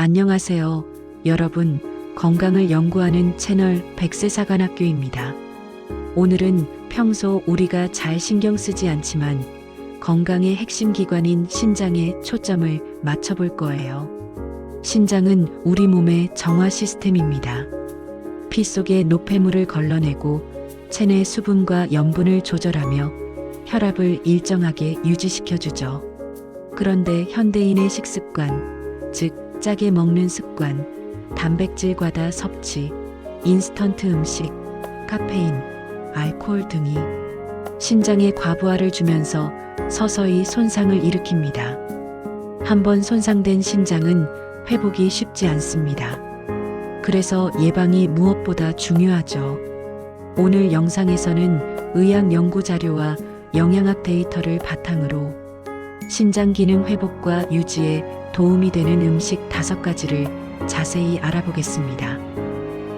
안녕하세요. 여러분, 건강을 연구하는 채널 백세사관학교입니다. 오늘은 평소 우리가 잘 신경 쓰지 않지만 건강의 핵심 기관인 신장에 초점을 맞춰볼 거예요. 신장은 우리 몸의 정화 시스템입니다. 피 속의 노폐물을 걸러내고 체내 수분과 염분을 조절하며 혈압을 일정하게 유지시켜주죠. 그런데 현대인의 식습관, 즉 짜게 먹는 습관, 단백질 과다 섭취, 인스턴트 음식, 카페인, 알코올 등이 신장에 과부하를 주면서 서서히 손상을 일으킵니다. 한번 손상된 신장은 회복이 쉽지 않습니다. 그래서 예방이 무엇보다 중요하죠. 오늘 영상에서는 의학 연구 자료와 영양학 데이터를 바탕으로 신장 기능 회복과 유지에 도움이 되는 음식 5가지를 자세히 알아보겠습니다.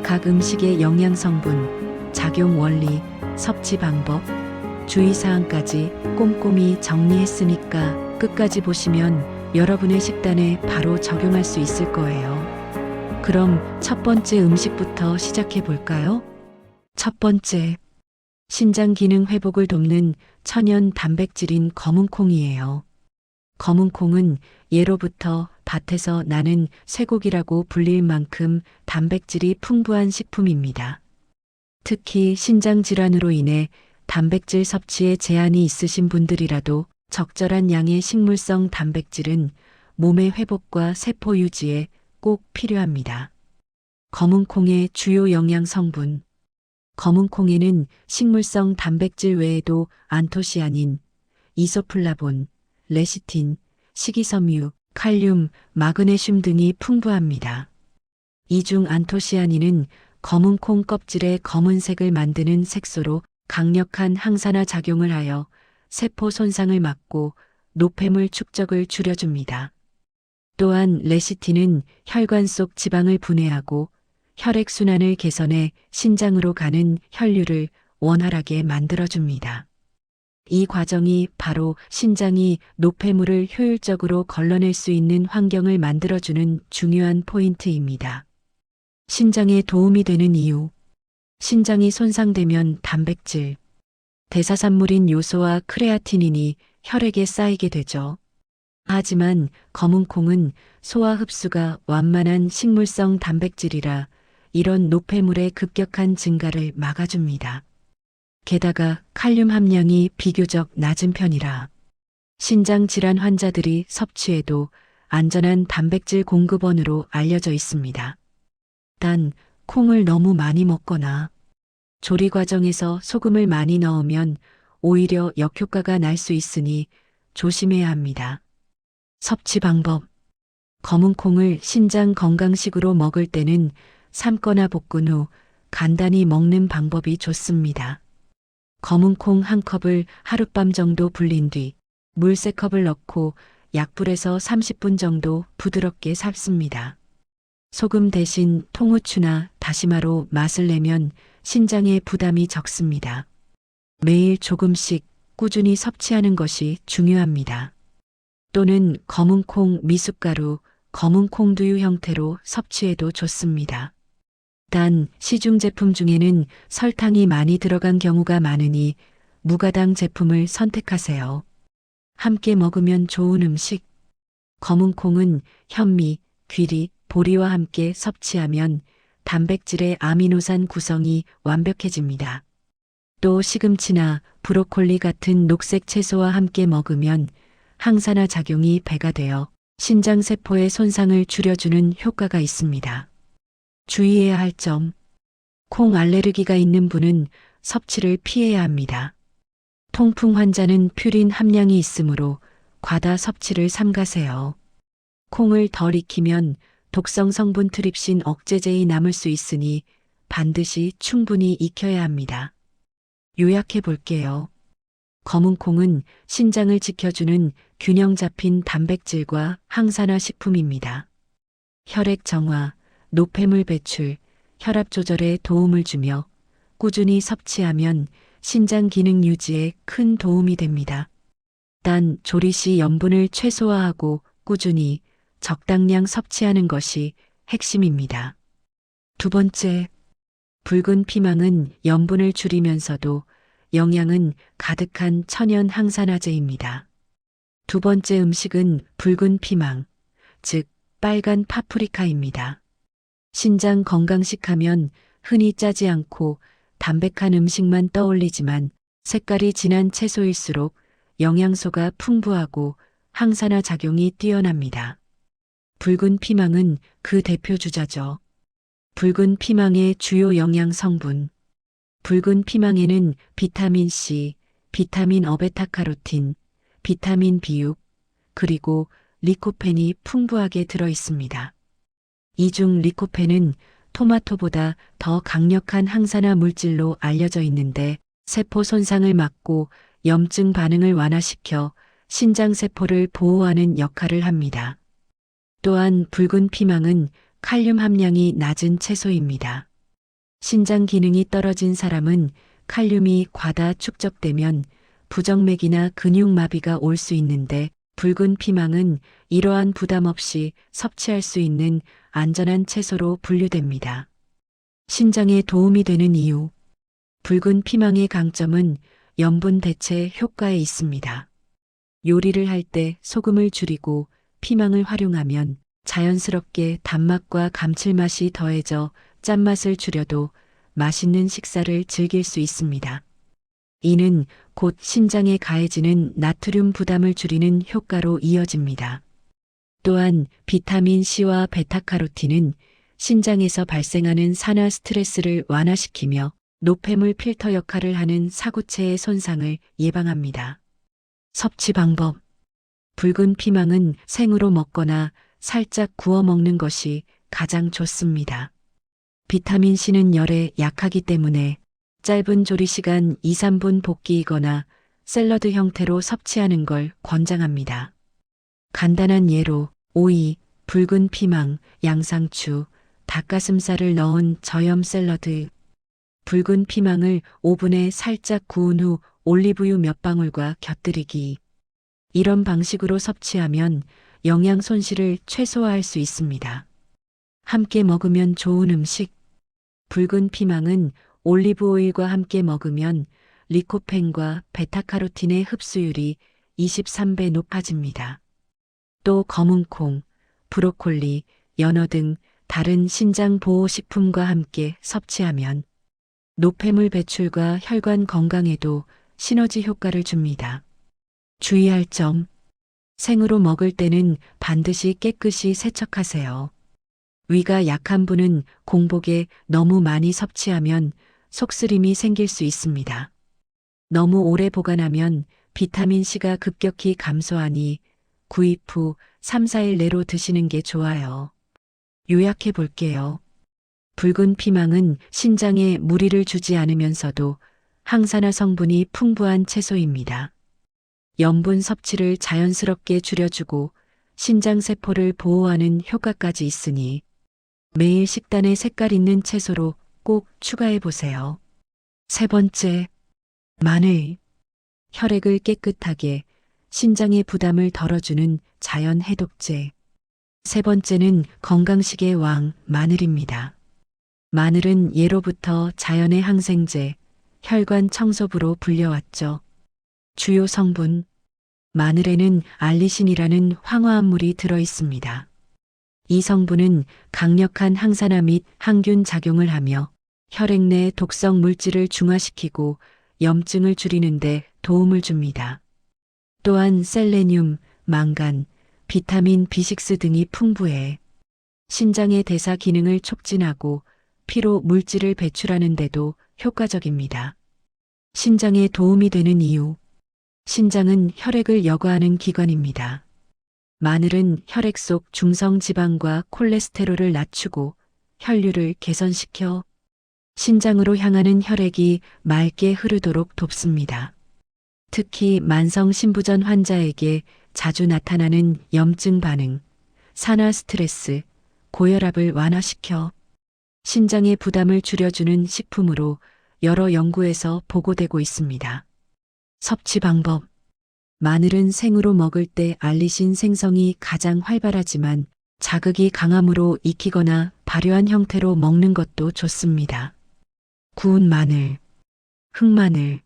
각 음식의 영양 성분, 작용 원리, 섭취 방법, 주의사항까지 꼼꼼히 정리했으니까 끝까지 보시면 여러분의 식단에 바로 적용할 수 있을 거예요. 그럼 첫 번째 음식부터 시작해 볼까요? 첫 번째, 신장 기능 회복을 돕는 천연 단백질인 검은콩이에요. 검은콩은 예로부터 밭에서 나는 쇠고기라고 불릴 만큼 단백질이 풍부한 식품입니다. 특히 신장 질환으로 인해 단백질 섭취에 제한이 있으신 분들이라도 적절한 양의 식물성 단백질은 몸의 회복과 세포 유지에 꼭 필요합니다. 검은콩의 주요 영양 성분. 검은콩에는 식물성 단백질 외에도 안토시아닌, 이소플라본, 레시틴, 식이섬유, 칼륨, 마그네슘 등이 풍부합니다. 이 중 안토시아닌은 검은콩 껍질의 검은색을 만드는 색소로 강력한 항산화 작용을 하여 세포 손상을 막고 노폐물 축적을 줄여줍니다. 또한 레시틴은 혈관 속 지방을 분해하고 혈액순환을 개선해 신장으로 가는 혈류를 원활하게 만들어줍니다. 이 과정이 바로 신장이 노폐물을 효율적으로 걸러낼 수 있는 환경을 만들어주는 중요한 포인트입니다. 신장에 도움이 되는 이유. 신장이 손상되면 단백질, 대사산물인 요소와 크레아티닌이 혈액에 쌓이게 되죠. 하지만 검은콩은 소화 흡수가 완만한 식물성 단백질이라 이런 노폐물의 급격한 증가를 막아줍니다. 게다가 칼륨 함량이 비교적 낮은 편이라 신장 질환 환자들이 섭취해도 안전한 단백질 공급원으로 알려져 있습니다. 단, 콩을 너무 많이 먹거나 조리 과정에서 소금을 많이 넣으면 오히려 역효과가 날 수 있으니 조심해야 합니다. 섭취 방법. 검은콩을 신장 건강식으로 먹을 때는 삶거나 볶은 후 간단히 먹는 방법이 좋습니다. 검은콩 1컵을 하룻밤 정도 불린 뒤 물 3컵을 넣고 약불에서 30분 정도 부드럽게 삶습니다. 소금 대신 통후추나 다시마로 맛을 내면 신장에 부담이 적습니다. 매일 조금씩 꾸준히 섭취하는 것이 중요합니다. 또는 검은콩 미숫가루, 검은콩 두유 형태로 섭취해도 좋습니다. 단, 시중 제품 중에는 설탕이 많이 들어간 경우가 많으니 무가당 제품을 선택하세요. 함께 먹으면 좋은 음식. 검은콩은 현미, 귀리, 보리와 함께 섭취하면 단백질의 아미노산 구성이 완벽해집니다. 또 시금치나 브로콜리 같은 녹색 채소와 함께 먹으면 항산화 작용이 배가 되어 신장 세포의 손상을 줄여주는 효과가 있습니다. 주의해야 할 점. 콩 알레르기가 있는 분은 섭취를 피해야 합니다. 통풍 환자는 퓨린 함량이 있으므로 과다 섭취를 삼가세요. 콩을 덜 익히면 독성 성분 트립신 억제제이 남을 수 있으니 반드시 충분히 익혀야 합니다. 요약해 볼게요. 검은콩은 신장을 지켜주는 균형 잡힌 단백질과 항산화 식품입니다. 혈액 정화, 노폐물 배출, 혈압 조절에 도움을 주며 꾸준히 섭취하면 신장 기능 유지에 큰 도움이 됩니다. 단 조리 시 염분을 최소화하고 꾸준히 적당량 섭취하는 것이 핵심입니다. 두 번째, 붉은 피망은 염분을 줄이면서도 영양은 가득한 천연 항산화제입니다. 두 번째 음식은 붉은 피망, 즉 빨간 파프리카입니다. 신장 건강식 하면 흔히 짜지 않고 담백한 음식만 떠올리지만 색깔이 진한 채소일수록 영양소가 풍부하고 항산화 작용이 뛰어납니다. 붉은 피망은 그 대표 주자죠. 붉은 피망의 주요 영양 성분. 붉은 피망에는 비타민 C, 비타민 어베타카로틴, 비타민 B6, 그리고 리코펜이 풍부하게 들어 있습니다. 이 중 리코펜은 토마토보다 더 강력한 항산화 물질로 알려져 있는데 세포 손상을 막고 염증 반응을 완화시켜 신장세포를 보호하는 역할을 합니다. 또한 붉은 피망은 칼륨 함량이 낮은 채소입니다. 신장 기능이 떨어진 사람은 칼륨이 과다 축적되면 부정맥이나 근육마비가 올 수 있는데 붉은 피망은 이러한 부담 없이 섭취할 수 있는 안전한 채소로 분류됩니다. 신장에 도움이 되는 이유. 붉은 피망의 강점은 염분 대체 효과에 있습니다. 요리를 할 때 소금을 줄이고 피망을 활용하면 자연스럽게 단맛과 감칠맛이 더해져 짠맛을 줄여도 맛있는 식사를 즐길 수 있습니다. 이는 곧 신장에 가해지는 나트륨 부담을 줄이는 효과로 이어집니다. 또한 비타민 C와 베타카로틴은 신장에서 발생하는 산화 스트레스를 완화시키며 노폐물 필터 역할을 하는 사구체의 손상을 예방합니다. 섭취 방법. 붉은 피망은 생으로 먹거나 살짝 구워 먹는 것이 가장 좋습니다. 비타민 C는 열에 약하기 때문에 짧은 조리시간 2~3분 볶기이거나 샐러드 형태로 섭취하는 걸 권장합니다. 간단한 예로 오이, 붉은 피망, 양상추, 닭가슴살을 넣은 저염 샐러드. 붉은 피망을 오븐에 살짝 구운 후 올리브유 몇 방울과 곁들이기. 이런 방식으로 섭취하면 영양 손실을 최소화할 수 있습니다. 함께 먹으면 좋은 음식. 붉은 피망은 올리브 오일과 함께 먹으면 리코펜과 베타카로틴의 흡수율이 23배 높아집니다. 또 검은콩, 브로콜리, 연어 등 다른 신장 보호식품과 함께 섭취하면 노폐물 배출과 혈관 건강에도 시너지 효과를 줍니다. 주의할 점. 생으로 먹을 때는 반드시 깨끗이 세척하세요. 위가 약한 분은 공복에 너무 많이 섭취하면 속쓰림이 생길 수 있습니다. 너무 오래 보관하면 비타민C가 급격히 감소하니 구입 후 3~4일 내로 드시는 게 좋아요. 요약해 볼게요. 붉은 피망은 신장에 무리를 주지 않으면서도 항산화 성분이 풍부한 채소입니다. 염분 섭취를 자연스럽게 줄여주고 신장세포를 보호하는 효과까지 있으니 매일 식단에 색깔 있는 채소로 꼭 추가해 보세요. 세 번째, 마늘. 혈액을 깨끗하게 신장의 부담을 덜어주는 자연 해독제. 세 번째는 건강식의 왕, 마늘입니다. 마늘은 예로부터 자연의 항생제, 혈관 청소부로 불려왔죠. 주요 성분. 마늘에는 알리신이라는 황화합물이 들어 있습니다. 이 성분은 강력한 항산화 및 항균 작용을 하며 혈액 내 독성 물질을 중화시키고 염증을 줄이는 데 도움을 줍니다. 또한 셀레늄, 망간, 비타민 B6 등이 풍부해 신장의 대사 기능을 촉진하고 피로 물질을 배출하는 데도 효과적입니다. 신장에 도움이 되는 이유. 신장은 혈액을 여과하는 기관입니다. 마늘은 혈액 속 중성 지방과 콜레스테롤을 낮추고 혈류를 개선시켜 신장으로 향하는 혈액이 맑게 흐르도록 돕습니다. 특히 만성 신부전 환자에게 자주 나타나는 염증 반응, 산화 스트레스, 고혈압을 완화시켜 신장의 부담을 줄여주는 식품으로 여러 연구에서 보고되고 있습니다. 섭취 방법. 마늘은 생으로 먹을 때 알리신 생성이 가장 활발하지만 자극이 강함으로 익히거나 발효한 형태로 먹는 것도 좋습니다. 구운 마늘, 흑마늘,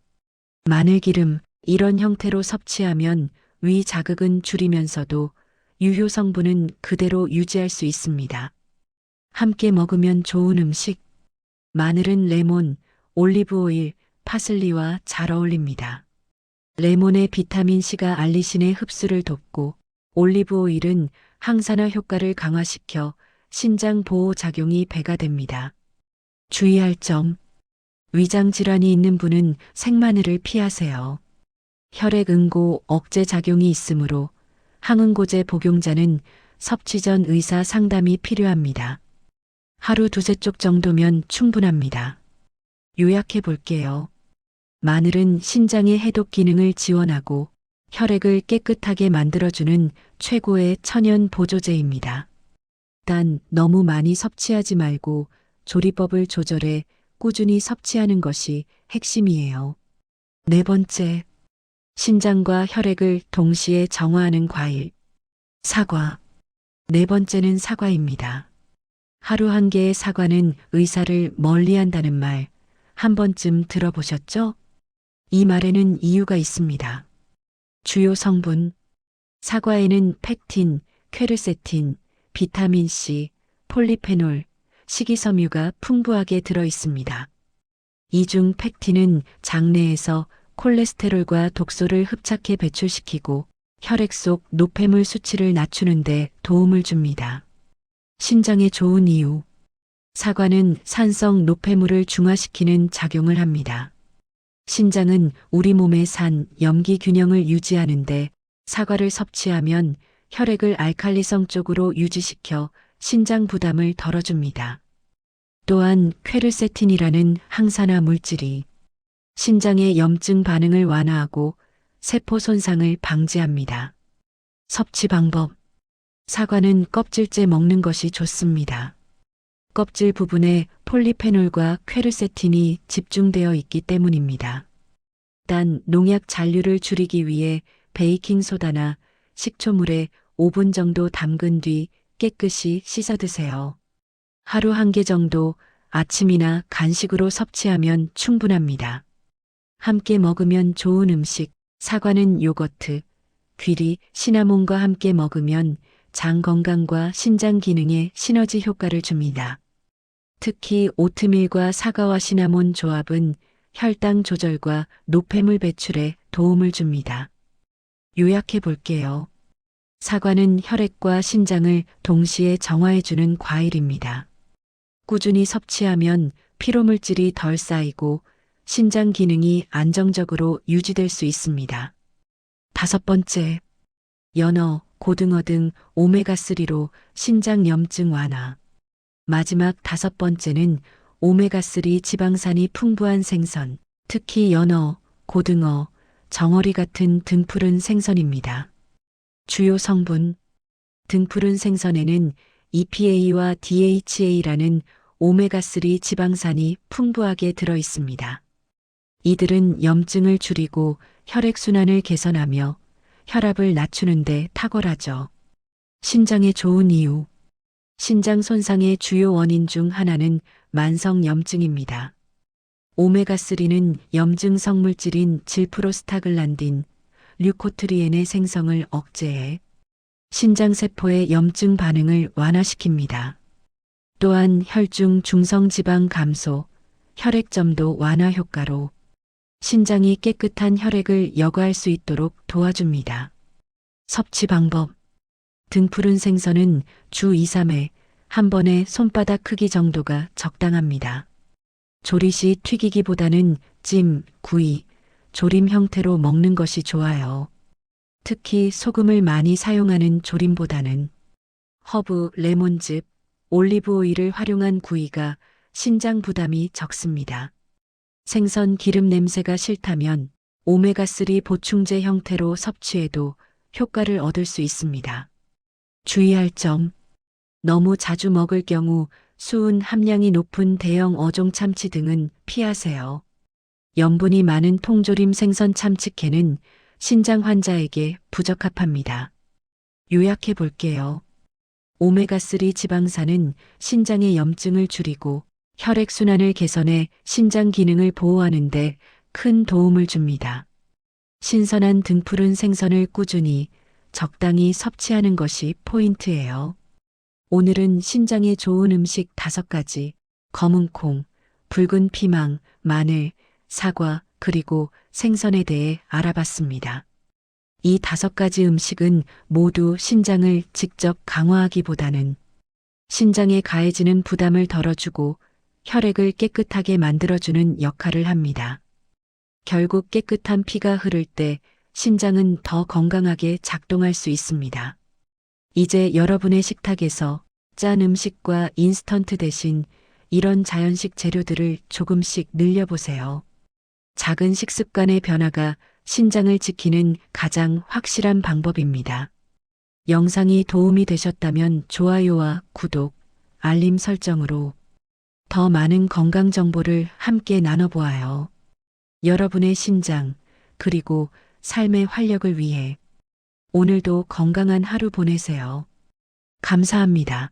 마늘기름 이런 형태로 섭취하면 위 자극은 줄이면서도 유효 성분은 그대로 유지할 수 있습니다. 함께 먹으면 좋은 음식. 마늘은 레몬, 올리브오일, 파슬리와 잘 어울립니다. 레몬의 비타민C가 알리신의 흡수를 돕고 올리브오일은 항산화 효과를 강화시켜 신장 보호 작용이 배가 됩니다. 주의할 점. 위장 질환이 있는 분은 생마늘을 피하세요. 혈액 응고 억제 작용이 있으므로 항응고제 복용자는 섭취 전 의사 상담이 필요합니다. 하루 두세 쪽 정도면 충분합니다. 요약해 볼게요. 마늘은 신장의 해독 기능을 지원하고 혈액을 깨끗하게 만들어주는 최고의 천연 보조제입니다. 단 너무 많이 섭취하지 말고 조리법을 조절해 꾸준히 섭취하는 것이 핵심이에요. 네 번째, 신장과 혈액을 동시에 정화하는 과일. 사과. 네 번째는 사과입니다. 하루 한 개의 사과는 의사를 멀리한다는 말 한 번쯤 들어보셨죠? 이 말에는 이유가 있습니다. 주요 성분. 사과에는 펙틴, 퀘르세틴, 비타민C, 폴리페놀, 식이섬유가 풍부하게 들어 있습니다. 이 중 펙틴은 장내에서 콜레스테롤과 독소를 흡착해 배출시키고 혈액 속 노폐물 수치를 낮추는 데 도움을 줍니다. 신장에 좋은 이유. 사과는 산성 노폐물을 중화시키는 작용을 합니다. 신장은 우리 몸의 산, 염기 균형을 유지하는데 사과를 섭취하면 혈액을 알칼리성 쪽으로 유지시켜 신장 부담을 덜어줍니다. 또한 퀘르세틴이라는 항산화 물질이 신장의 염증 반응을 완화하고 세포 손상을 방지합니다. 섭취 방법. 사과는 껍질째 먹는 것이 좋습니다. 껍질 부분에 폴리페놀과 퀘르세틴이 집중되어 있기 때문입니다. 단 농약 잔류를 줄이기 위해 베이킹소다나 식초물에 5분 정도 담근 뒤 깨끗이 씻어 드세요. 하루 한 개 정도 아침이나 간식으로 섭취하면 충분합니다. 함께 먹으면 좋은 음식. 사과는 요거트, 귀리, 시나몬과 함께 먹으면 장 건강과 신장 기능에 시너지 효과를 줍니다. 특히 오트밀과 사과와 시나몬 조합은 혈당 조절과 노폐물 배출에 도움을 줍니다. 요약해 볼게요. 사과는 혈액과 신장을 동시에 정화해주는 과일입니다. 꾸준히 섭취하면 피로물질이 덜 쌓이고 신장 기능이 안정적으로 유지될 수 있습니다. 다섯 번째, 연어, 고등어 등 오메가3로 신장 염증 완화. 마지막 다섯 번째는 오메가3 지방산이 풍부한 생선, 특히 연어, 고등어, 정어리 같은 등푸른 생선입니다. 주요 성분. 등푸른 생선에는 EPA와 DHA라는 오메가3 지방산이 풍부하게 들어 있습니다. 이들은 염증을 줄이고 혈액순환을 개선하며 혈압을 낮추는 데 탁월하죠. 신장에 좋은 이유. 신장 손상의 주요 원인 중 하나는 만성 염증입니다. 오메가3는 염증성 물질인 질프로스타글란딘, 류코트리엔의 생성을 억제해 신장세포의 염증 반응을 완화시킵니다. 또한 혈중 중성지방 감소, 혈액점도 완화 효과로 신장이 깨끗한 혈액을 여과할 수 있도록 도와줍니다. 섭취 방법. 등푸른 생선은 주 2, 3회 한 번에 손바닥 크기 정도가 적당합니다. 조리 시 튀기기보다는 찜, 구이, 조림 형태로 먹는 것이 좋아요. 특히 소금을 많이 사용하는 조림보다는 허브, 레몬즙, 올리브 오일을 활용한 구이가 신장 부담이 적습니다. 생선 기름 냄새가 싫다면 오메가3 보충제 형태로 섭취해도 효과를 얻을 수 있습니다. 주의할 점. 너무 자주 먹을 경우 수은 함량이 높은 대형 어종 참치 등은 피하세요. 염분이 많은 통조림 생선 참치캔은 신장 환자에게 부적합합니다. 요약해 볼게요. 오메가3 지방산은 신장의 염증을 줄이고 혈액순환을 개선해 신장 기능을 보호하는 데 큰 도움을 줍니다. 신선한 등푸른 생선을 꾸준히 적당히 섭취하는 것이 포인트예요. 오늘은 신장에 좋은 음식 5가지, 검은콩, 붉은 피망, 마늘, 사과, 그리고 생선에 대해 알아봤습니다. 이 5가지 음식은 모두 신장을 직접 강화하기보다는 신장에 가해지는 부담을 덜어주고 혈액을 깨끗하게 만들어주는 역할을 합니다. 결국 깨끗한 피가 흐를 때 신장은 더 건강하게 작동할 수 있습니다. 이제 여러분의 식탁에서 짠 음식과 인스턴트 대신 이런 자연식 재료들을 조금씩 늘려보세요. 작은 식습관의 변화가 신장을 지키는 가장 확실한 방법입니다. 영상이 도움이 되셨다면 좋아요와 구독, 알림 설정으로 더 많은 건강 정보를 함께 나눠보아요. 여러분의 신장, 그리고 삶의 활력을 위해 오늘도 건강한 하루 보내세요. 감사합니다.